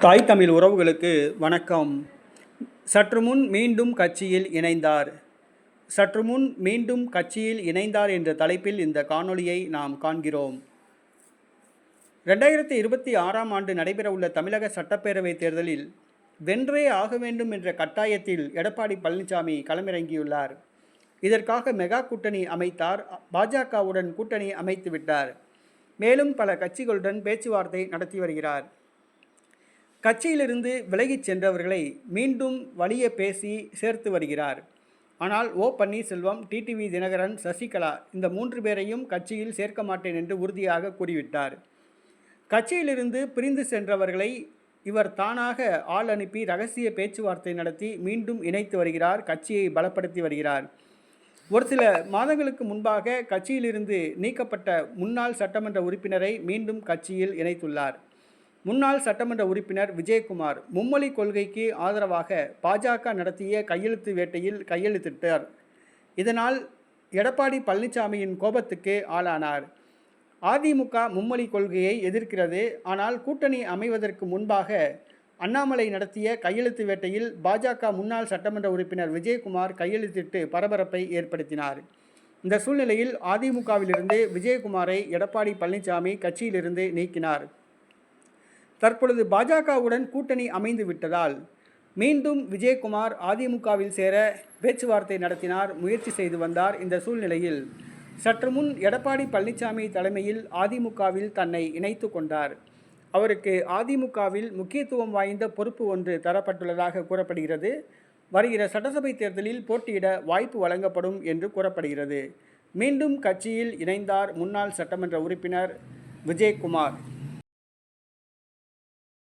தாய் தமிழ் உறவுகளுக்கு வணக்கம். சற்று முன் மீண்டும் கட்சியில் இணைந்தார். சற்று முன் மீண்டும் கட்சியில் இணைந்தார் என்ற தலைப்பில் இந்த காணொளியை நாம் காண்கிறோம். 2026ஆம் ஆண்டு நடைபெறவுள்ள தமிழக சட்டப்பேரவைத் தேர்தலில் வென்றே ஆக வேண்டும் என்ற கட்டாயத்தில் எடப்பாடி பழனிசாமி களமிறங்கியுள்ளார். இதற்காக மெகா கூட்டணி அமைத்தார். பாஜகவுடன் கூட்டணி அமைத்து விட்டார். மேலும் பல கட்சிகளுடன் பேச்சுவார்த்தை நடத்தி வருகிறார். கட்சியிலிருந்து விலகிச் சென்றவர்களை மீண்டும் வலிய பேசி சேர்த்து வருகிறார். ஆனால் ஓ பன்னீர்செல்வம், டிடிவி தினகரன், சசிகலா இந்த 3 பேரையும் கட்சியில் சேர்க்க மாட்டேன் என்று உறுதியாக கூறிவிட்டார். கட்சியிலிருந்து பிரிந்து சென்றவர்களை இவர் தானாக ஆள் அனுப்பி ரகசிய பேச்சுவார்த்தை நடத்தி மீண்டும் இணைத்து வருகிறார். கட்சியை பலப்படுத்தி வருகிறார். ஒரு சில மாதங்களுக்கு முன்பாக கட்சியிலிருந்து நீக்கப்பட்ட முன்னாள் சட்டமன்ற உறுப்பினரை மீண்டும் கட்சியில் இணைத்துள்ளார். முன்னாள் சட்டமன்ற உறுப்பினர் விஜயகுமார் மும்மொழி கொள்கைக்கு ஆதரவாக பாஜக நடத்திய கையெழுத்து வேட்டையில் கையெழுத்திட்டார். இதனால் எடப்பாடி பழனிசாமியின் கோபத்துக்கு ஆளானார். அதிமுக மும்மொழி கொள்கையை எதிர்க்கிறது. ஆனால் கூட்டணி அமைவதற்கு முன்பாக அண்ணாமலை நடத்திய கையெழுத்து வேட்டையில் பாஜக முன்னாள் சட்டமன்ற உறுப்பினர் விஜயகுமார் கையெழுத்திட்டு பரபரப்பை ஏற்படுத்தினார். இந்த சூழ்நிலையில் அதிமுகவிலிருந்து விஜயகுமாரை எடப்பாடி பழனிசாமி கட்சியிலிருந்து நீக்கினார். தற்பொழுது பாஜகவுடன் கூட்டணி அமைந்து விட்டதால் மீண்டும் விஜயகுமார் அதிமுகவில் சேர பேச்சுவார்த்தை நடத்தினார், முயற்சி செய்து வந்தார். இந்த சூழ்நிலையில் சற்று முன் எடப்பாடி பழனிசாமி தலைமையில் அதிமுகவில் தன்னை இணைத்து கொண்டார். அவருக்கு அதிமுகவில் முக்கியத்துவம் வாய்ந்த பொறுப்பு ஒன்று தரப்பட்டுள்ளதாக கூறப்படுகிறது. வருகிற சட்டசபை தேர்தலில் போட்டியிட வாய்ப்பு வழங்கப்படும் என்று கூறப்படுகிறது. மீண்டும் கட்சியில் இணைந்தார் முன்னாள் சட்டமன்ற உறுப்பினர் விஜயகுமார்.